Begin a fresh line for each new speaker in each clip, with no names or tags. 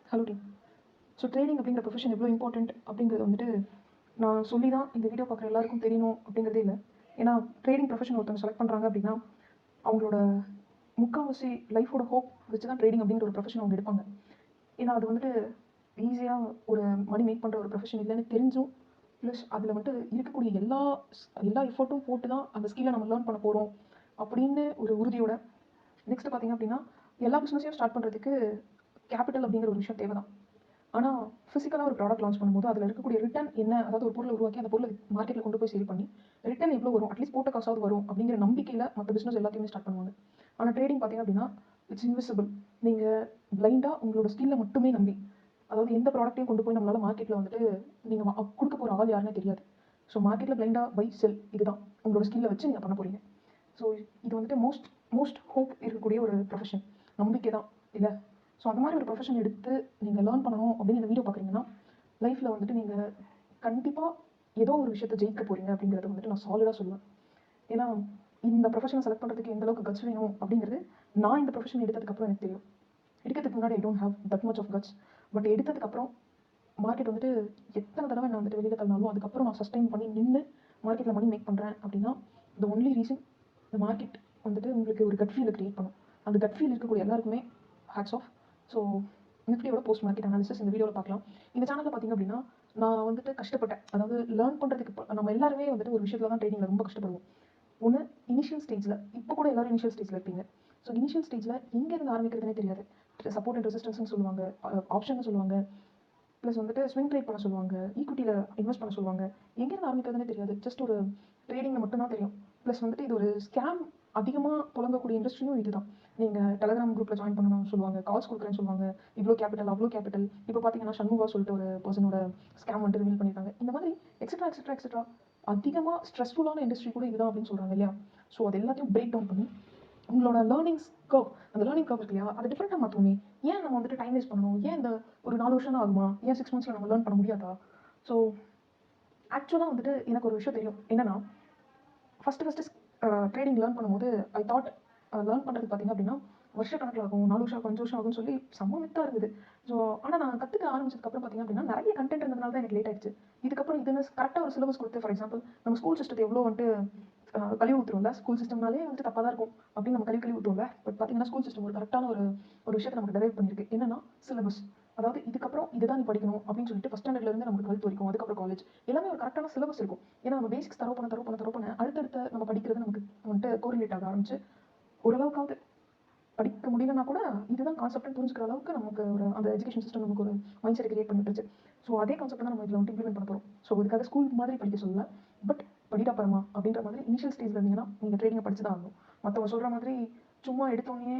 Hello team. So trading அப்படிங்கிற profession எவ்வளோ important அப்படிங்கிறது வந்துட்டு நான் சொல்லி தான் இந்த வீடியோ பார்க்குற எல்லாருக்கும் தெரியணும் அப்படிங்கிறதே இல்லை. ஏன்னா ட்ரேடிங் ப்ரொஃபஷன் ஒருத்தவங்க செலக்ட் பண்ணுறாங்க அப்படின்னா அவங்களோட முக்கால்வாசி லைஃபோட ஹோப் வச்சு தான் ட்ரேடிங் அப்படிங்கிற ஒரு ப்ரொஃபஷன் அவங்க எடுப்பாங்க. ஏன்னா அது வந்துட்டு ஈஸியாக ஒரு மணி மேக் பண்ணுற ஒரு ப்ரொஃபஷன் இல்லைன்னு தெரிஞ்சும், ப்ளஸ் அதில் வந்துட்டு இருக்கக்கூடிய எல்லா எஃபர்ட்டும் போட்டு தான் அந்த ஸ்கில்லை நம்ம லேர்ன் பண்ண போகிறோம் அப்படின்னு ஒரு உறுதியோட. நெக்ஸ்ட் பார்த்தீங்க அப்படின்னா எல்லா பிஸ்னஸையும் ஸ்டார்ட் பண்ணுறதுக்கு கேபிட்டல் அப்படிங்கிற ஒரு விஷயம் தேவை தான். ஆனால் ஃபிசிக்கலாக ஒரு ப்ராடக்ட் லான்ச் பண்ணும்போது அதில் இருக்கக்கூடிய ரிட்டர்ன் என்ன, அதாவது ஒரு பொருளை உருவாக்கி அந்த பொருளை மார்க்கெட்டில் கொண்டு போய் சேல் பண்ணி ரிட்டர்ன் எவ்வளோ வரும், அட்லீஸ்ட் போட்ட காசாவது வரும் அப்படிங்கிற நம்பிக்கையில் மற்ற பிஸ்னஸ் எல்லாத்தையுமே ஸ்டார்ட் பண்ணுவாங்க. ஆனால் ட்ரேடிங் பார்த்தீங்க அப்படின்னா இட்ஸ் இன்விசிபிள். நீங்கள் பிளைண்டாக உங்களோட ஸ்கில்லை மட்டுமே நம்பி, அதாவது எந்த ப்ராடக்ட்டையும் கொண்டு போய் நம்மளால் மார்க்கெட்டில் வந்துட்டு நீங்கள் கொடுக்க போகிற ஆள் யாருன்னே தெரியாது. ஸோ மார்க்கெட்டில் பிளைண்டாக பை செல் இதுதான் உங்களோட ஸ்கில்லை வச்சு நீங்கள் பண்ண போகிறீங்க. ஸோ இது வந்துட்டு மோஸ்ட் ஹோப் இருக்கக்கூடிய ஒரு ப்ரொஃபஷன். நம்பிக்கை தான் இல்லை. ஸோ அந்த மாதிரி ஒரு ப்ரொஃபஷன் எடுத்து நீங்கள் லேர்ன் பண்ணணும் அப்படின்னு இந்த வீடியோ பார்க்குறீங்கன்னா லைஃப்பில் வந்துட்டு நீங்கள் கண்டிப்பாக ஏதோ ஒரு விஷயத்தை ஜெயிக்க போகிறீங்க அப்படிங்கிறத வந்துட்டு நான் சாலிடாக சொல்லுவேன். ஏன்னா இந்த ப்ரொஃபஷனை செலக்ட் பண்ணுறதுக்கு எந்த அளவுக்கு கட்ஸ் வேணும் அப்படிங்கிறது நான் இந்த ப்ரொஃபஷன் எடுத்ததுக்கப்புறம் எனக்கு தெரியும். எடுக்கிறதுக்கு முன்னாடி I don't have that much of guts. But எடுத்ததுக்கப்புறம் மார்க்கெட் வந்துட்டு எத்தனை தடவை நான் வந்துட்டு வெளியில் தள்ளினாலும் அதுக்கப்புறம் நான் சஸ்டெயின் பண்ணி நின்று மார்க்கெட்டில் மணி மேக் பண்ணுறேன் அப்படின்னா த ஒன்லி ரீசன் இந்த மார்க்கெட் வந்துட்டு உங்களுக்கு ஒரு கட் ஃபீலை க்ரியேட் பண்ணும். அந்த கட் ஃபீல் இருக்கக்கூடிய எல்லாருக்குமே ஹேட்ஸ் ஆஃப். ஸோ நிஃப்டியோட போஸ்ட் மார்க்கெட் அனாலிசிஸ் இந்த வீடியோவில் பார்க்கலாம். இந்த சேனலில் பார்த்திங்க அப்படின்னா நான் வந்துட்டு கஷ்டப்பட்டேன். அதாவது லேர்ன் பண்ணுறதுக்கு நம்ம எல்லாருமே வந்துட்டு ஒரு விஷயத்தில் தான் ட்ரேடிங்கில் ரொம்ப கஷ்டப்படுவோம். ஒன்று இனிஷியல் ஸ்டேஜில், இப்போ கூட எல்லாரும் இனிஷியல் ஸ்டேஜில் இருப்பீங்க. ஸோ இனிஷியல் ஸ்டேஜில் எங்கேருந்து ஆரம்பிக்கிறதுனே தெரியாது. சப்போர்ட் அண்ட் ரெசிஸ்டன்ஸ்னு சொல்லுவாங்க, ஆப்ஷன் சொல்லுவாங்க, ப்ளஸ் வந்துட்டு ஸ்விங் ட்ரேட் பண்ண சொல்லுவாங்க, ஈக்விட்டியில் இன்வெஸ்ட் பண்ண சொல்லுவாங்க. எங்கேருந்து ஆரம்பிக்கிறதுனே தெரியாது. ஜஸ்ட் ஒரு ட்ரேடிங்கில் மட்டும்தான் தெரியும். ப்ளஸ் வந்துட்டு இது ஒரு ஸ்கேம் அதிகமாக புழங்கக்கூடிய இண்டஸ்ட்ரியும் இதுதான். நீங்கள் டெலகிராம் குரூப்பில் ஜாயின் பண்ணணும்னு சொல்லுவாங்க, கால்ஸ் கொடுக்குறேன்னு சொல்லுவாங்க, இவ்வளோ கேபிட்டல் அவ்வளோ கேபிட்டல். இப்போ பார்த்தீங்கன்னா சண்முகா சொல்லிட்டு ஒரு பர்சனோட ஸ்கேம் வந்துட்டு ரிவீல் பண்ணியிருக்காங்க. இந்த மாதிரி எக்ஸெட்ரா எக்ஸெட்ரா எக்ஸெட்ரா அதிகமாக ஸ்ட்ரெஸ்ஃபுல்லான இண்டஸ்ட்ரி கூட இதுதான் அப்படின்னு சொல்கிறாங்க இல்லையா. ஸோ அது எல்லாத்தையும் பிரேக் டவுன் பண்ணி உங்களோட லேர்னிங்ஸ் கர்வ், அந்த லேர்னிங் கர்வ் இருக்கு இல்லையா, அதை டிஃப்ரெண்ட்டாக மாற்றுவோமே. ஏன் நம்ம வந்துட்டு டைம் வேஸ்ட் பண்ணணும்? ஏன் இந்த ஒரு 4 வருஷம் தான் ஆகுமா? ஏன் 6 monthஸில் நம்ம லேர்ன் பண்ண முடியாதா? ஸோ ஆக்சுவலாக வந்துட்டு எனக்கு ஒரு விஷயம் தெரியும். என்னன்னா ஃபஸ்ட்டு ட்ரேடிங் லேர்ன் பண்ணும்போது ஐ தாட் லேர்ன் பண்ணுறது பார்த்திங்க அப்படின்னா வருஷக்கணக்கில் ஆகும், 4 வருஷம் ஆகும், 5 வருஷம் ஆகும்னு சொல்லி செம்ம மித்தாக இருக்குது. ஸோ ஆனால் நான் கற்றுக்க ஆரம்பிச்சதுக்கப்புறம் பார்த்திங்க அப்படின்னா நிறைய கண்டென்ட் இருந்ததுனால தான் எனக்கு லேட் ஆயிடுச்சு. இதுக்கப்புறம் இதுன்னு கரெக்டாக ஒரு சிலபஸ் கொடுத்து, ஃபார் எக்ஸாம்பிள் நம்ம ஸ்கூல் சிஸ்டத்தை எவ்வளோ வந்துட்டு கழுவி ஊற்றுரும்ல, ஸ்கூல் சிஸ்டம்னாலே வந்துட்டு தப்பாக தான் இருக்கும் அப்படின்னு நம்ம கழுவி ஊற்றுவோம்ல. பட் பார்த்தீங்கன்னா ஸ்கூல் சிஸ்டம் ஒரு கரெக்டான ஒரு விஷயத்தை நமக்கு டெரைவ் பண்ணியிருக்கு. என்னன்னா சிலபஸ். அதாவது இதுக்கப்புறம் இதுதான் நீ படிக்கணும் அப்படின்னு சொல்லிட்டு ஃபஸ்ட் ஸ்டாண்டர்ட்லேருந்து நமக்கு 12th வரைக்கும், அதுக்கப்புறம் காலேஜ் எல்லாமே ஒரு கரெக்டான சிலபஸ் இருக்கும். ஏன்னா நம்ம பேசிக்ஸ் தரவு பண்ண அடுத்தடுத்த நம்ம படிக்கிறது நமக்கு வந்துட்டு கோரிலேட் ஆக ஆரம்பிச்சு ஓரளவுக்காவது படிக்க முடியலன்னா கூட இதுதான் கான்செப்ட்னு புரிஞ்சுக்கிற அளவுக்கு நமக்கு ஒரு அந்த எஜுகேஷன் சிஸ்டம் நமக்கு ஒரு மைண்ட் செட் கிரியேட் பண்ணிட்டுருச்சு. ஸோ அதே கான்செப்ட் தான் நம்ம இதில் வந்து இம்ப்ளிமெண்ட் பண்ண போகிறோம். ஸோ இதுக்காக ஸ்கூல் மாதிரி படிக்க சொல்லல, பட் படிட்டா பரமா அப்படின்ற மாதிரி இனிஷியல் ஸ்டேஜில் இருந்தீங்கன்னா நீங்கள் ட்ரேடிங்கை படிச்சு தான் ஆகணும். மற்றவங்க சொல்கிற மாதிரி சும்மா எடுத்தோடனே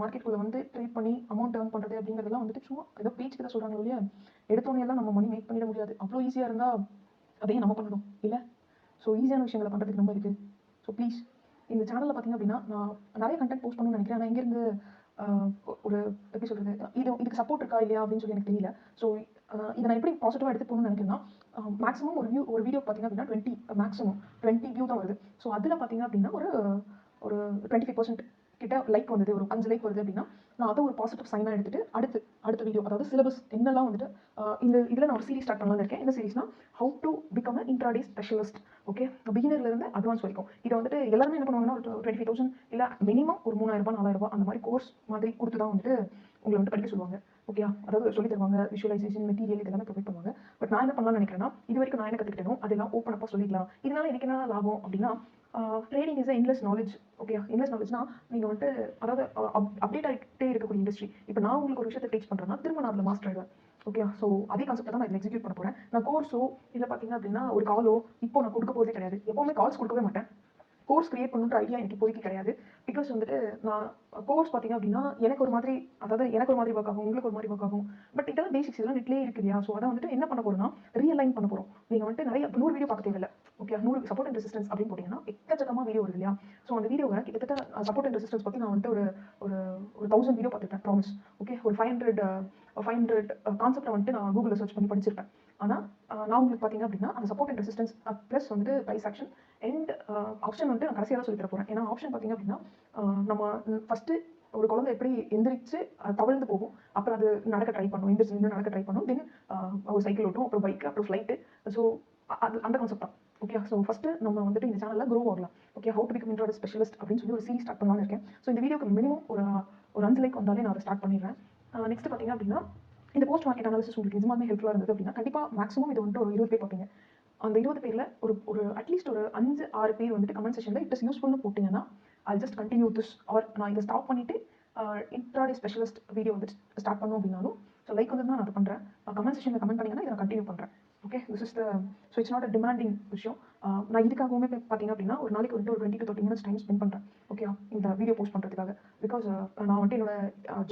மார்க்கெட்டுக்குள்ளே வந்து ட்ரேட் பண்ணி அமௌண்ட் ஏர்ன் பண்ணுறது அப்படிங்கிறதெல்லாம் வந்துட்டு சும்மா ஏதோ பேச்சுக்கு தான் சொல்கிறாங்க இல்லையா. எடுத்தோடனே எல்லாம் நம்ம மணி மேக் பண்ணிட முடியாது. அவ்வளோ ஈஸியாக இருந்தால் அதையும் நம்ம பண்ணணும் இல்லை. ஸோ ஈஸியான விஷயங்களை பண்ணுறதுக்கு ரொம்ப இருக்குது. ஸோ ப்ளீஸ் இந்த சேனலில் பார்த்திங்க அப்படின்னா நான் நிறைய கண்டென்ட் போஸ்ட் பண்ணணும்னு நினைக்கிறேன். ஆனால் இங்கேருந்து ஒரு எப்படி சொல்கிறது, இதுக்கு சப்போர்ட் இருக்கா இல்லையா அப்படின்னு சொல்லி எனக்கு தெரியல. ஸோ இதை நான் எப்படி பாசிட்டிவாக எடுத்து போகணும்னு நினைக்கிறேன்னா, மேக்ஸிமம் ஒரு வீடியோ பார்த்திங்க அப்படின்னா 20 வியூ தான் வருது. ஸோ அதில் பார்த்திங்க அப்படின்னா ஒரு 25% கிட்ட லைக் வந்தது, ஒரு 5 லைக் வருது அப்படின்னா நான் அதை ஒரு பாசிட்டிவ் சைனாக எடுத்துகிட்டு அடுத்த வீடியோ, அதாவது சிலபஸ் என்னெல்லாம் வந்துட்டு இந்த இதில் நான் ஒரு சீரிஸ் ஸ்டார்ட் பண்ணலாம்னு இருக்கேன். இந்த சீரிஸ்னா how to become a intraday specialist. Okay, பிகினர்லேருந்து அட்வான்ஸ் வரைக்கும். இதை வந்துட்டு எல்லாருமே என்ன பண்ணுவாங்கன்னா ஒரு 25,000 இல்லை மினிமம் ஒரு 3,000 4,000 அந்த மாதிரி கோர்ஸ் மாதிரி கொடுத்து தான் வந்துட்டு உங்களை வந்து படிக்க சொல்லுவாங்க. ஓகே, அதாவது சொல்லி தருவாங்க, விஷுவலைசேஷன் மெட்டீரியல் இதெல்லாம் ப்ரொவைட் பண்ணுவாங்க. பட் நான் என்ன பண்ணலாம்னு நினைக்கிறேன்னா, இது வரைக்கும் நான் என்ன கற்றுக்கிட்டேனோ அதெல்லாம் ஓப்பன் அப்பாக சொல்லிக்கலாம். இதனால எனக்கு என்ன லாபம் அப்படின்னா, ட்ரேடிங் இஸ் இன்லெஸ் நாலேஜ். ஓகே, இன்லெஸ் நாலேஜ்னா நீங்கள் வந்துட்டு அதாவது அப்டேட் ஆகிட்டே இருக்கக்கூடிய இண்டஸ்ட்ரி. இப்போ நான் உங்களுக்கு ஒரு விஷயத்தை டீச் பண்ணுறேன்னா திரும்ப நான் அதில் மாஸ்டர் ஆகிடுவேன். ஓகே, ஸோ அதே கான்செப்ட் தான் நான் இதில் எக்ஸிக்யூட் பண்ண போகிறேன். நான் கோர்ஸோ இல்லை பார்த்தீங்க அப்படின்னா ஒரு காலோ இப்போ நான் கொடுக்க போகிறதே கிடையாது. எப்போவுமே கால்ஸ் கொடுக்கவே மாட்டேன். கோர்ஸ் கிரியேட் பண்ணுன்ற ஐடியா எனக்கு இப்போதைக்கு கிடையாது. பிகாஸ் வந்துட்டு நான் கோர்ஸ் பார்த்தீங்க அப்படின்னா எனக்கு ஒரு மாதிரி ஒர்க் ஆகும், உங்களுக்கு ஒரு மாதிரி ஒர்க் ஆகும். பட் இதெல்லாம் பேசிக்ஸ், இதெல்லாம் நெட்லேயே இருக்கு இல்லையா. ஸோ அதை வந்துட்டு என்ன பண்ண போகிறோம்னா ரீஅலைன் பண்ண போகிறோம். நீங்கள் வந்துட்டு நிறைய 100 வீடியோ பார்க்க தேவையில்லை. ஓகே, 100 சப்போர்ட் அண்ட் ரெசிஸ்டன்ஸ் அப்படின்னு போட்டிங்கன்னா எக்கச்சக்கமாக வீடியோ வருது இல்லையா. ஸோ அந்த வீடியோவை கிட்டத்தட்ட சப்போர்ட் அண்ட் ரெசிஸ்டன்ஸ் பற்றி நான் வந்துட்டு ஒரு 1000 வீடியோ பார்த்துருப்பேன் ப்ராமிஸ். ஓகே, ஒரு 500 கான்செப்டை வந்துட்டு நான் கூகுளில் சர்ச் பண்ணி படிச்சிருப்பேன். ஆனால் நான் உங்களுக்கு பார்த்தீங்க அப்படின்னா அந்த சப்போர்ட் அண்ட் ரெசிஸ்டன்ஸ் ப்ளஸ் வந்துட்டு ப்ரைஸ் ஆக்ஷன் அண்ட் ஆப்ஷன் வந்துட்டு நான் கடைசியாக தான் சொல்லி தர போகிறேன். ஏன்னா ஆப்ஷன் பார்த்தீங்க அப்படின்னா நம்ம ஃபஸ்ட்டு ஒரு குழந்தை எப்படி எந்திரிச்சு தவழ்ந்து போகும், அப்புறம் அது நடக்க ட்ரை பண்ணும், எந்திரிச்சு நின்று நடக்க ட்ரை பண்ணும், தென் ஒரு சைக்கிள் ஓட்டும், அப்புறம் பைக், அப்புறம் ஃப்ளைட்டு. ஸோ அது அந்த கான்செப்ட் தான். ஓகே, ஸோ ஃபஸ்ட்டு நம்ம வந்துட்டு இந்த சேனலில் க்ரோ ஆகலாம். Okay, how to become intraday specialist அப்படின்னு சொல்லி ஒரு சீரிஸ் ஸ்டார்ட் பண்ணலாம்னு இருக்கேன். ஸோ இந்த வீடியோக்கு மினிமம் ஒரு 5 லைக் வந்தாலே நான் அதை ஸ்டார்ட் பண்ணிடுறேன். நெக்ஸ்ட் பார்த்தீங்க அப்படின்னா, இந்த போஸ்ட் மார்க்கெட் அனாலிசிஸ் உங்களுக்கு நிஜமாவே ஹெல்ப்ஃபுல்லாக இருந்தது அப்படின்னா கண்டிப்பாக மேக்ஸிமம் இது வந்துட்டு ஒரு 20 பேர் பார்ப்பீங்க. அந்த 20 பேரில் ஒரு அட்லீஸ்ட் ஒரு 5-6 பேர் வந்துட்டு கமெண்ட் செக்ஷனில் இட் இஸ் யூஸ்ஃபுல்னு போட்டிங்கன்னா I'll just continue this, R நான் இதை ஸ்டாப் பண்ணிவிட்டு இன்ட்ராடே ஸ்பெஷலிஸ்ட் வீடியோ வந்து ஸ்டார்ட் பண்ணோம் அப்படின்னாலும், ஸோ லைக் வந்து நான் அதை பண்ணுறேன். கமெண்ட் செக்ஷனில் கமெண்ட் பண்ணிங்கன்னா இதை நான் கண்டினியூ பண்ணுறேன். Okay, this is the so it's not a demanding விஷயம். நான் இதுக்காகவுமே பார்த்தீங்க அப்படின்னா ஒரு நாளைக்கு வந்துட்டு ஒரு 20 to 30 minutes டைம் ஸ்பெண்ட் பண்ணுறேன். ஓகே, இந்த வீடியோ போஸ்ட் பண்ணுறதுக்காக. பிகாஸ் நான் வந்துட்டு என்னோட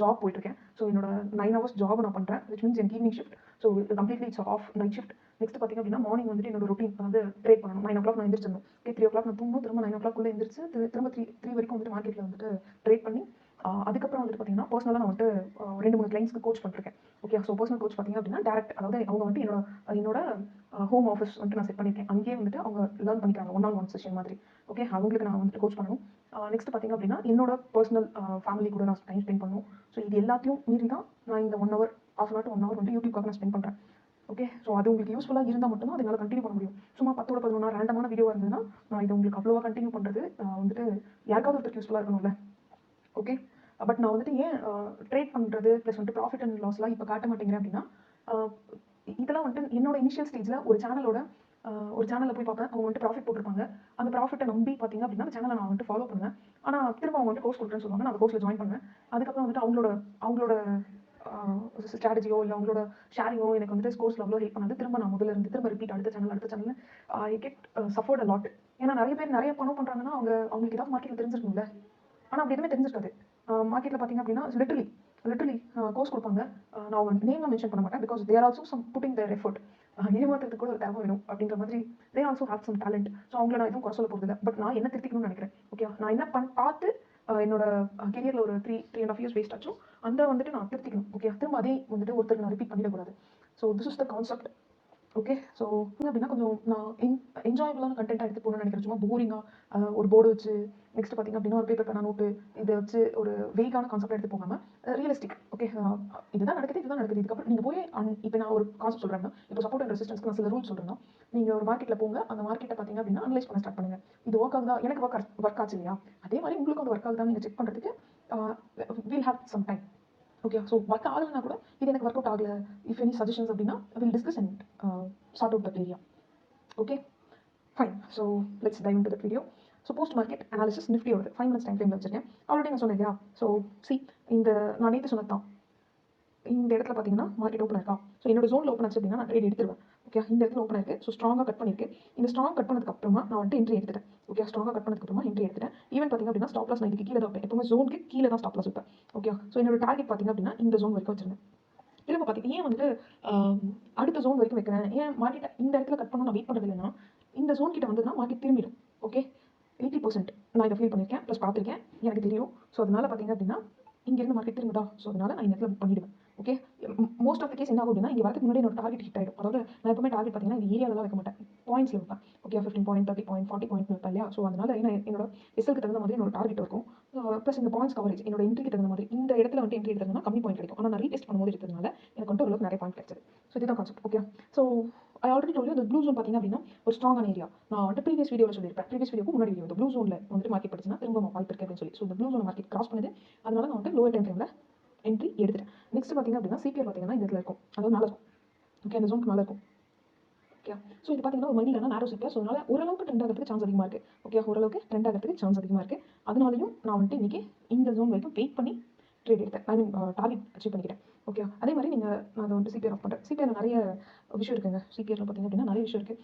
ஜாப் போயிட்டுருக்கேன். ஸோ என்னோட 9 hours ஜாப் நான் பண்ணுறேன், விச் மீன்ஸ் எனக்கு evening shift. So completely it's of night shift. Next பார்த்தீங்க அப்படின்னா மார்னிங் வந்துட்டு என்னோட ரொட்டீன் வந்து ட்ரேட் பண்ணணும். 9 o'clock நான் எந்திரிச்சிடணும். ஓகே, 3 o'clock நான் தூங்கணும், திரும்ப 9 o'clock எந்திரிச்சு திரும்ப 3 வரைக்கும் வந்துட்டு மார்க்கெட்டில் வந்துட்டு ட்ரேட் பண்ணி அதுக்கப்புறம் வந்துட்டு பார்த்தீங்கன்னா பர்சனலாக நான் வந்துட்டு 2-3 கிளைண்ட்ஸ்க்கு கோச் பண்ணிருக்கேன். ஓகே, ஸோ பர்சனல் கோச் பார்த்தீங்க அப்படின்னா டேரக்ட், அதாவது அவங்க வந்துட்டு என்னோட ஹோம் ஆஃபீஸ் வந்துட்டு நான் செட் பண்ணியிருக்கேன். அங்கேயே வந்துட்டு அவங்க லேர்ன் பண்ணிக்கிறாங்க, 1-on-1 செஷன் மாதிரி. ஓகே, அவங்களுக்கு நான் வந்துட்டு கோச் பண்ணணும். நெக்ஸ்ட் பார்த்தீங்க அப்படின்னா என்னோட பர்சனல் ஃபேமிலி கூட நான் டைம் ஸ்பெண்ட் பண்ணணும். ஸோ இது எல்லாத்தையும் மீறி தான் நான் இந்த 1 hour, half an hour to 1 hour வந்து யூடியூப்காக நான் ஸ்பெண்ட் பண்ணுறேன். ஓகே, ஸோ அது உங்களுக்கு யூஸ்ஃபுல்லாக இருந்தால் மட்டும் தான் அதை என்னால் கண்டினியூ பண்ண முடியும். சும்மா 10-11 ரேண்டமான வீடியோ இருந்ததுன்னா நான் இது உங்களுக்கு அவ்வளோவா கண்டினியூ பண்ணுறது வந்துட்டு யாருக்காவது ஒருத்தருக்கு யூஸ்ஃபுல்லாக இருக்கணும்ல. ஓகே, பட் நான் வந்துட்டு ஏன் ட்ரேட் பண்ணுறது ப்ளஸ் வந்துட்டு ப்ராஃபிட் அண்ட் லாஸ்லாம் இப்போ காட்ட மாட்டேங்கிறேன் அப்படின்னா, இதெல்லாம் வந்துட்டு என்னோட இனிஷியல் ஸ்டேஜில் ஒரு சேனலில் போய் பார்ப்பேன். அவங்க வந்துட்டு ப்ராஃபிட் போட்டிருப்பாங்க. அந்த ப்ராஃபிட்டை நம்பி பார்த்தீங்க அப்படின்னா அந்த சேனலை நான் வந்துட்டு ஃபாலோ பண்ணுவேன். ஆனால் திரும்ப அவங்க வந்துட்டு கோர்ஸ் கொடுக்குறேன்னு சொல்லுவாங்க, நான் அந்த கோர்ஸில் ஜாயின் பண்ணுவேன். அதுக்கப்புறம் வந்துட்டு அவங்களோட ஸ்ட்ராட்டஜியோ இல்லை அவங்களோட ஷேரிங்கோ எனக்கு வந்துட்டு கோர்ஸில் அவ்வளோ ஹெல்ப் பண்ணாது. திரும்ப நான் முதல்ல இருந்து திரும்ப ரிப்பீட் அடுத்த channel I get suffered a lot. ஏன்னா நிறைய பேர் நிறைய பணம் பண்ணுறாங்கன்னா அவங்களுக்கு ஏதாவது மார்க்கெட்டில் தெரிஞ்சிருக்கும்ல. ஆனால் அப்படி எதுவுமே தெரிஞ்சிருக்காது. மார்க்கெட்டில் பார்த்தீங்க அப்படின்னா லிட்டரலி கோர்ஸ் கொடுப்பாங்க. நான் அவங்க நேம்லாம் மென்ஷன் பண்ண மாட்டேன். Because they're also some putting their effort. ஏமாத்துறதுக்கு கூட ஒரு தேவை வேணும் அப்படின்ற மாதிரி they're also have some talent. So அவங்கள நான் எதுவும் குறை சொல்ல போகிறது இல்லை. பட் நான் என்ன திருத்திக்கணும்னு நினைக்கிறேன். ஓகே, நான் என்ன பார்த்து என்னோட கெரியரில் ஒரு 3.5 years வேஸ்ட் ஆச்சும் அந்த வந்துட்டு நான் திருத்திக்கணும். ஓகே, திரும்ப அதே வந்துட்டு ஒருத்தர் நான் ரிப்பீட் பண்ணிடக்கூடாது. So this is the concept. Okay, so அப்படின்னா கொஞ்சம் நான் என்ஜாயபிளான கண்டென்ட்டாக எடுத்து போகணும்னு நினைக்கிறேன். சும்மா போரிங்காக ஒரு போர்டு வச்சு நெக்ஸ்ட் பார்த்தீங்க அப்படின்னா ஒரு பேப்பர் பேனா நோட்டு இதை வச்சு ஒரு வேகான கான்செப்ட் எடுத்து போகாமல் ரியலிஸ்டிக். ஓகே, இதுதான் நடக்குது இதுக்கப்புறம் நீங்கள் போய் இப்போ நான் ஒரு கான்செப்ட் சொல்கிறேன்னா, இப்போ சப்போர்ட் அண்ட் ரெசிஸ்டன்ஸ்க்கு நான் சில ரூல்ஸ் சொல்கிறேன்னா, நீங்கள் ஒரு மார்க்கெட்டில் போங்க, அந்த மார்க்கெட்டை பார்த்தீங்க அப்படின்னா அனலைஸ் பண்ண ஸ்டார்ட் பண்ணுங்கள். இது ஒர்க் ஆகுதா, எனக்கு ஒர்க் ஆச்சு இல்லையா, அதே மாதிரி உங்களுக்கு வந்து ஒர்க் ஆகுதான்னு நீங்கள் செக் பண்ணுறதுக்கு will have some time. Okay, so work ஆகலைன்னா கூட இது எனக்கு ஒர்க் அவுட் ஆகலை, இஃப் எனி சஜஷன்ஸ் அப்படின்னா will discuss and sort out that area. Okay, fine. So let's dive into that video. So post market analysis நிஃப்டியோட 5 minutes time ஃப்ரேமில் வச்சிருக்கேன். Already நான் சொன்னேன் இல்லையா. ஸோ நான் நேற்று சொன்னதான் இந்த இடத்துல பார்த்தீங்கன்னா மார்க்கெட் ஓப்பன் இருக்கா. ஸோ என்னோட ஜோனில் ஓப்பன் ஆச்சு அப்படின்னா நான் ட்ரேட் எடுத்துருவேன். ஓகே, இந்த இடத்துல ஓப்பன் ஆயிருக்கு. ஸோ ஸ்ட்ராங்காக கட் பண்ணியிருக்கு. இந்த ஸ்ட்ராங் கட் பண்ணதுக்கு அப்புறமா நான் வந்துட்டு என்ட்ரி எடுத்துட்டேன். ஓகே, ஸ்ட்ராங்காக கட் பண்ணதுக்கு அப்புறமா என்ட்ரி எடுத்துட்டேன். ஈவன் பார்த்தீங்க அப்படின்னா ஸ்டாப் லாஸ் நான் இதுக்கு கீழே தான் வைப்பேன். எப்பவுமே ஜோனுக்கு கீழே தான் ஸ்டாப் லாஸ் வைப்பேன். ஓகே, ஸோ என்னோட டார்கெட் பார்த்தீங்க அப்படின்னா இந்த ஜோன் வரைக்கும் வச்சிருந்தேன். திரும்ப பார்த்தீங்கன்னா ஏன் வந்துட்டு அடுத்த ஜோன் வரைக்கும் வைக்கிறேன், ஏன் மார்க்கெட் இந்த இடத்துல கட் பண்ண நான் வெயிட் பண்ணுறது இல்லைன்னா, இந்த ஜோன் கிட்ட வந்ததுன்னா மார்க்கெட் திரும்பிடும். ஓகே, 80% நான் இதை ஃபீல் பண்ணியிருக்கேன், ப்ளஸ் பார்த்துருக்கேன், எனக்கு தெரியும். ஸோ அதனால பார்த்தீங்க அப்படின்னா இங்கேருந்து மார்க்கெட் திரும்புதா, ஸோ அதனால நான் இந்த இடத்துல புக் பண்ணிடுவேன். Okay, most of the case என்ன ஆகும் அப்படின்னா இங்கே வரதுக்கு முன்னாடி என்னோட டார்கெட் ஹிட் ஆகிடும். அதாவது நான் எப்பவுமே டார்கெட் பார்த்தீங்கன்னா இந்த ஏரியாவில் வைக்க மாட்டேன், பாயிண்ட்ஸில் வைப்பேன். ஓகே, 15 point 30 point 40 point வைப்பேன் இல்லையா. ஸோ அதனால என்னோட எஸ்எல்க்கு தகுந்த மாதிரி என்னோட டார்கெட் இருக்கும். ப்ளஸ் இந்த பாயிண்ட்ஸ் கவரேஜ் என்னோட என்ட்ரிக்கு தகுந்த மாதிரி இந்த இடத்துல வந்து என்ட்ரி எடுத்ததுனா கம்மி பாயிண்ட் கிடைக்கும். ஆனால் நான் ரீடெஸ்ட் பண்ணும்போது எடுத்ததுனால எனக்கு வந்து ஓரளவுக்கு நிறைய பாயிண்ட் கிடைச்சது. ஸோ இதுதான் concept. Okay, so I already told you இந்த ப்ளூ ஜோன் பார்த்தீங்க அப்படின்னா ஒரு ஸ்ட்ராங்கான ஏரியா. நான் வந்து ப்ரீவியஸ் வீடியோவில் சொல்லியிருப்பேன், ப்ரீவியஸ் வீடியோக்கு முன்னாடி வீடியோ இந்த ப்ளூ ஜோனில் வந்துட்டு மார்க்கெட் படிச்சுன்னா திரும்ப வாய்ப்பு இருக்கு அப்படின்னு சொல்லி. ஸோ இந்த ப்ளூ ஜோன் மார்க்கெட் கிராஸ் பண்ணுது, அதனால நான் வந்து லோவர் டைம் ஃப்ரேமில் என்ட்ரி எடுத்துட்டேன். நெக்ஸ்ட் பார்த்தீங்க அப்படின்னா சிபிஆர் பார்த்தீங்கன்னா இந்த இடத்துல இருக்கும், அதாவது மேலே இருக்கும். ஓகே, அந்த ஜோனுக்கு மேலே இருக்கும். ஓகே, ஸோ இது பார்த்தீங்கன்னா ஒரு மைண்டில் நேரோ சிபிஆர். ஸோ அதனால ஓரளவுக்கு ட்ரெண்ட் ஆகிறதுக்கு சான்ஸ் அதிகமாக இருக்குது. ஓகே, ஓரளவுக்கு ட்ரெண்ட் ஆகிறதுக்கு சான்ஸ் அதிகமாக இருக்குது. அதனாலையும் நான் வந்துட்டு இன்றைக்கி இந்த ஜோன் வரைக்கும் வெயிட் பண்ணி ட்ரேட் எடுத்தேன். ஐ மீன் டார்கெட் அச்சீவ் பண்ணிக்கிறேன். ஓகே, அதே மாதிரி நான் அதை வந்து சிபிஆர் ஆஃப் பண்ணுறேன். சிபிஆர் நிறைய விஷயம் இருக்குங்க. சிபிஆரில் பார்த்தீங்க அப்படின்னா நிறைய விஷயம் இருக்குது.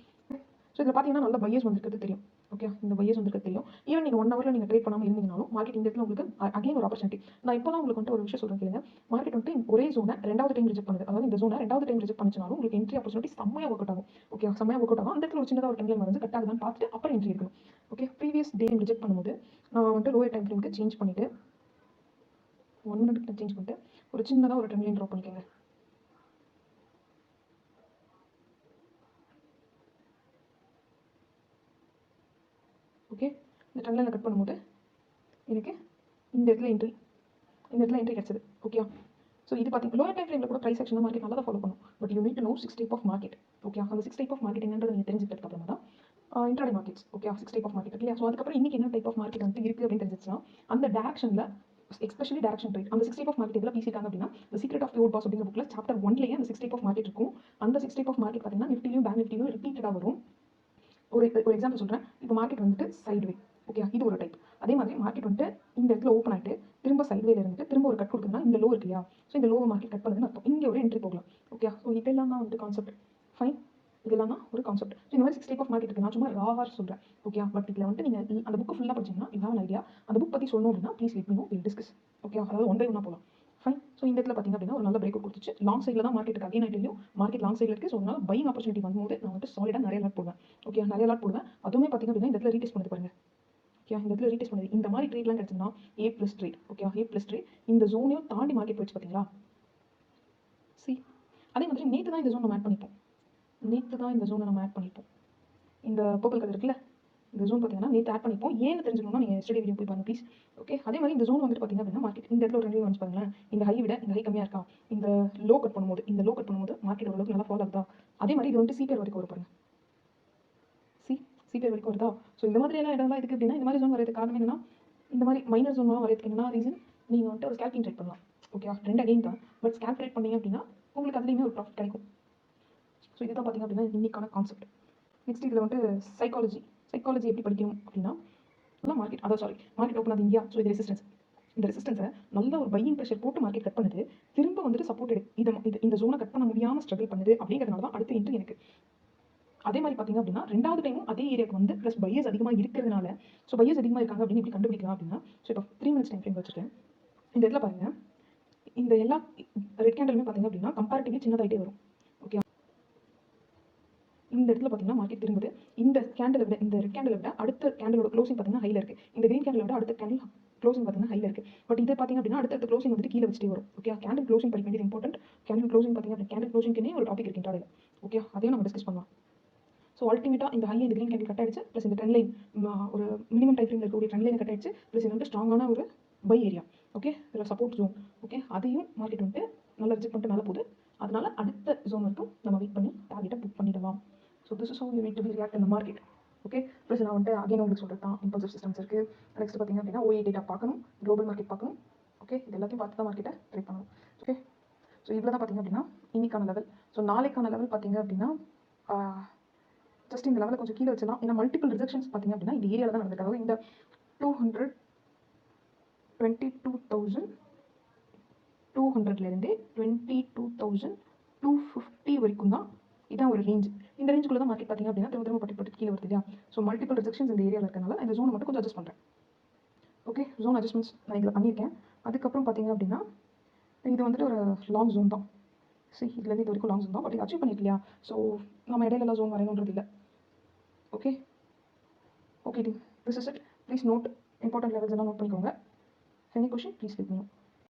ஸோ இதில் பார்த்தீங்கன்னா நல்ல பையர்ஸ் வந்துருக்கிறது தெரியும். ஓகே, இந்த பையர்ஸ் வந்துருக்கிறது தெரியும். ஈவன் நீங்கள் 1 hourல நீங்கள் ட்ரேட் பண்ணாமல் இருந்தீங்கனாலும் மார்க்கெட் இந்த இடத்துல உங்களுக்கு அகைன் ஒரு ஆப்பர்ச்சுனிட்டி. நான் இப்போ தான் உங்களுக்கு வந்துட்டு ஒரு விஷயம் சொல்கிறேன் கேளுங்க. மார்க்கெட் வந்துட்டு ஒரே ஜோனை 2வது டைம் ரிஜெக்ட் பண்ணுது. அதாவது இந்த ஜோனை 2வது டைம் ரிஜெக்ட் பண்ணிச்சுனாலும் உங்களுக்கு என்ட்ரி ஆப்பர்ச்சுனிட்டி செம்மையாக ஒர்க் அவுட் ஆகும். ஓகே, செம்மையாக ஒர்க் அவுட் ஆகும். அந்த இடத்துல ஒரு சின்னதாக ஒரு டைம் வந்து கட் ஆகுதான்னு பார்த்துட்டு அப்புறம் என்ட்ரி எடுக்கணும். ஓகே, ப்ரீவியஸ் டே ரிஜெக்ட் பண்ணும்போது நான் வந்துட்டு லோயர் டைம் ஃப்ரேமுக்கு சேஞ்ச் பண்ணிவிட்டு 1 minute சேஞ்ச் பண்ணிட்டு ஒரு சின்னதாக ஒரு டைம் லைன் ட்ராப் பண்ணிக்கோங்க. ஓகே, இந்த ட்ரெண்ட் லைனை கட் பண்ணும்போது எனக்கு இந்த இடத்துல என்ட்ரி இந்த இடத்துல என்ட்ரி கிடச்சது. ஓகே. ஸோ இது பார்த்தீங்கன்னா லோயர் டைம் ஃப்ரேமில் கூட ப்ரைஸ் ஆக்ஷன் மார்க்கெட் நல்லா தான் ஃபாலோ பண்ணும். But you need to know 6 type of market. Okay. அந்த 6 டைப் ஆஃப் மார்க்கெட் என்னன்றது நீங்கள் தெரிஞ்சுக்கிறதுக்கு அப்புறமா தான் intraday markets. Okay. 6 type of market இல்லையா? ஸோ அதுக்கப்புறம் இன்னைக்கு என்ன டைப் ஆஃப் மார்க்கெட் வந்து இருக்குது அப்படின்னு தெரிஞ்சிச்சுன்னா அந்த டேரக்ஷனில் எஸ்பெஷலி டேரக்ஷன் ட்ரேட் அந்த 6 டைப் ஆஃப் மார்க்கெட் எல்லாம் பேசிட்டாங்க அப்படின்னா the secret of your boss அப்படிங்கிற புக்கில் சாப்டர் 1லேயே அந்த 6 டைப் ஆஃப் மார்க்கெட் இருக்கும். அந்த 6 டைப் ஆஃப் மார்க்கெட் பார்த்தீங்கன்னா நிஃப்டிலையும் பேங்க் நிஃப்டிலையும் ரிப்பீட்டடாக வரும். ஒரு எக்ஸாம்பிள் சொல்கிறேன். இப்போ மார்க்கெட் வந்துட்டு சைட்வே. ஓகே. இது ஒரு டைப். அதே மாதிரி மார்க்கெட் வந்துட்டு இந்த இடத்துல ஓப்பன் ஆகிட்டு திரும்ப சைட்வேல இருந்துட்டு திரும்ப ஒரு கட் கொடுக்குதுன்னா இந்த லோ இருக்கு இல்லையா? ஸோ இந்த லோவை மார்க்கெட் கட் பண்ணுதுன்னு அர்த்தம். இங்கே ஒரு என்ட்ரி போகலாம். ஓகே. ஸோ இதெல்லாம் தான் வந்துட்டு கான்செப்ட். ஃபைன். இதெல்லாம் தான் ஒரு கான்செப்ட். ஸோ இந்த மாதிரி 6 டைப் ஆஃப் மார்க்கெட் இருக்குது. நான் சும்மா ராவாக சொல்கிறேன். ஓகே. பட் இதில் வந்துட்டு நீங்கள் அந்த புக்கு ஃபுல்லாக படிச்சிங்கன்னா யூ ஹேவ் ஐடியா. அந்த புக் பற்றி சொல்லணும் அப்படின்னா please let me know, will discuss. Okay. அதாவது ஒன் பை ஒன்னாக போகலாம். ஃபைன். ஸோ இந்த இடத்துல பார்த்தீங்க அப்படின்னா ஒரு நல்ல பிரேக் அவுட் கொடுத்துச்சு. லாங் சைடில் தான் மார்க்கெட்டுக்கு அகைன் ஆகிட்டையும் மார்க்கெட் லாங் சைடில் இருக்குது. ஸோ அதனால பையிங் ஆப்பர்ச்சுனிட்டி வரும்போது நான் வந்துட்டு சாலிடாக நிறைய லாட் போடுவேன். ஓகே. நிறைய லாட் போடுவேன். அதுவுமே பார்த்தீங்க அப்படின்னா இந்த இடத்துல ரீடெஸ்ட் பண்ணது பாருங்க. ஓகே. இந்த இடத்துல ரீடெஸ்ட் பண்ணது இந்த மாதிரி ட்ரேட்லாம் கிடச்சுன்னா A+ trade. Okay. A+ trade இந்த ஜோனையும் தாண்டி மார்க்கெட் போயிடுச்சு பார்த்தீங்களா? சி அதே மாதிரி நேற்று தான் இந்த ஜோன் நம்ம ஆட் பண்ணிப்போம். இந்த பர்பிள் கலர் இருக்குல்ல, இந்த ஜோன் பார்த்தீங்கன்னா நேற்று ஆட் பண்ணிப்போம். ஏன்னு தெரிஞ்சுக்கணும்னா நீங்கள் ஸ்டடி வீடியோ போய் பாருங்க ப்ளீஸ். ஓகே. அதே மாதிரி இந்த ஜோன் வந்துட்டு பார்த்தீங்க அப்படின்னா மார்க்கெட் இந்த இடத்துல ஒரு ரெண்டு வந்து பாருங்களேன். இந்த ஹை விட இந்த ஹை கம்மியாக இருக்கா? இந்த லோ கட் பண்ணும்போது மார்க்கெட் ஓரளவுக்கு நல்லா ஃபாலோ ஆகுதா? அதே மாதிரி இது வந்துட்டு சிபிஆர் வரைக்கும் வரும் பாருங்க. சிபிஆர் வரைக்கும் வருதா? ஸோ இந்த மாதிரி எல்லாம் இடம்லாம் இருக்குது அப்படின்னா இந்த மாதிரி ஜோன் வரதுக்கு காரணம் என்னன்னா இந்த மாதிரி மைனர் ஜோன்லாம் வரதுக்கு என்னன்னா ரீசன் நீங்கள் வந்துட்டு ஒரு ஸ்கேல்பிங் ட்ரேட் பண்ணலாம். ஓகே. ட்ரெண்ட் அகைன் தான். பட் ஸ்கேல்ப் ட்ரேட் பண்ணீங்க அப்படின்னா உங்களுக்கு அதுலேயுமே ஒரு ப்ராஃபிட் கிடைக்கும். ஸோ இதுதான் பார்த்தீங்க அப்படின்னா இன்னைக்கான கான்செப்ட். நெக்ஸ்ட் இதில் வந்துட்டு சைக்காலஜி எப்படி படிக்கணும் அப்படின்னா மார்க்கெட் ஓப்பன் ஆகுது இந்தியா. ஸோ இது ரெசிஸ்டன்ஸ். இந்த ரெசிஸ்டன்ஸை நல்ல ஒரு பையிங் ப்ரெஷர் போட்டு மார்க்கெட் கட் பண்ணுது. திரும்ப வந்துட்டு சப்போர்ட் இந்த ஜோனை கட் பண்ண முடியாமல் ஸ்ட்ரகிள் பண்ணுது. அப்படிங்கிறதுனால தான் அடுத்த என்ட்ரி எனக்கு. அதே மாதிரி பார்த்தீங்க அப்படின்னா ரெண்டாவது டைமும் அதே ஏரியாவுக்கு வந்து ப்ளஸ் பையர்ஸ் அதிகமாக இருக்கிறதுனால ஸோ பையர்ஸ் அதிகமாக இருக்காங்க அப்படின்னு எப்படி கண்டுபிடிக்கலாம் அப்படின்னா ஸோ இப்போ 3 minutes டைம் ஃப்ரேம் வச்சுருக்கேன். இந்த இடத்துல பாருங்கள். இந்த எல்லா ரெட் கேண்டலுமே பார்த்தீங்க அப்படின்னா கம்பேரிட்டிவ்லி சின்னதாகிட்டே வரும். ஓகே. இந்த இடத்துல பார்த்தீங்கன்னா மார்க்கெட் திரும்புது. இந்த ரெட் கேண்டலை விட அடுத்த கேண்டலோட க்ளோசிங் பார்த்தீங்கன்னா ஹைல இருக்குது. இந்த கிரீன் கேண்டலை விட அடுத்த கேண்டல் க்ளோசிங் பார்த்தீங்கன்னா ஹைல இருக்குது. பட் இது பார்த்தீங்க அப்படின்னா அடுத்த க்ளோசிங் வந்துட்டு கீழே வச்சுட்டே வரும். ஓகே. கேண்டல் க்ளோசிங் படிக்க வேண்டியது இம்பார்ட்டன்ட். கேண்டல் க்ளோசிங் பார்த்தீங்க அப்படின்னா கேண்டல் க்ளோசிங்க்குனே ஒரு டாபிக் இருக்கு இன்ட்ராடேல. ஓகே. அதையும் நம்ம டிஸ்கஸ் பண்ணலாம். ஸோ அல்டிமேட்டாக இந்த ஹை இந்த கிரீன் கேண்டில் கட் ஆயிடுச்சு. ப்ளஸ் இந்த ட்ரெண்ட் லைன் ஒரு மினிமம் டைம் ஃப்ரேமில் இருக்கக்கூடிய ட்ரெண்ட் லைன் கட் ஆயிடுச்சு. ப்ளஸ் இது வந்து ஸ்ட்ராங்கான ஒரு பை ஏரியா. ஓகே. இதில் சப்போர்ட் ஜோன். ஓகே. அதையும் மார்க்கெட் வந்துட்டு நல்லா ரிஜெக்ட் பண்ணிட்டு மேலே போகுது. அதனால அடுத்த ஜோன் வரைக்கும் நம்ம வெயிட் பண்ணி டார்கெட்டை புக் பண்ணிடலாம். So this is how you need to be react இந்த மார்க்கெட். ஓகே. ப்ளஸ் நான் வந்துட்டு அகைன் உங்களுக்கு சொல்கிறது தான் இம்பல்சிவ் சிஸ்டம்ஸ் இருக்குது. நெக்ஸ்ட் பார்த்தீங்க அப்படின்னா OE டேட்டா பார்க்கணும், குளோபல் மார்க்கெட் பார்க்கணும். ஓகே. இது எல்லாத்தையும் பார்த்து தான் மார்க்கெட்டை ட்ரேட் பண்ணணும். ஓகே. ஸோ இவ்வளோ தான் பார்த்தீங்க அப்படின்னா இன்னைக்கான லெவல். ஸோ நாளைக்கான லெவல் பார்த்தீங்க அப்படின்னா ஜஸ்ட் இந்த லெவலில் கொஞ்சம் கீழே வச்சலாம். ஏன்னா மல்டிபிள் ரிஜெக்ஷன்ஸ் பார்த்தீங்க அப்படின்னா இந்த ஏரியாவில் தான் நடந்திருக்கு. அதாவது இந்த 222,200லேருந்து 22,250 வரைக்கும் தான் இதான் ஒரு ரேஞ்ச். இந்த ரேஞ்சுக்குள்ள தான் மார்க்கெட் பார்த்தீங்க அப்படின்னா திரும்ப பட்டு கீழே வருது இல்லையா? ஸோ மல்டிபிள் ரிஜெக்ஷன்ஸ் இந்த ஏரியாவில் இருக்கனால இந்த ஜோனை மட்டும் கொஞ்சம் அட்ஜஸ்ட் பண்ணுறேன். ஓகே. ஜோன் அட்ஜஸ்ட்மெண்ட்ஸ் நான் இதில் பண்ணியிருக்கேன். அதுக்கப்புறம் பார்த்தீங்க அப்படின்னா இது வந்துட்டு ஒரு லாங் ஜோன் தான். இதுலேருந்து இது வரைக்கும் லாங் ஜோன் தான். பட் இது அச்சீவ் பண்ணியிருக்கலையா? ஸோ நம்ம இடையில ஜோன் வரையணுன்றது இல்லை. Okay. Okay team, this is it. Please note important levels எல்லாம் நோட் பண்ணிக்கோங்க. Any question please let me no.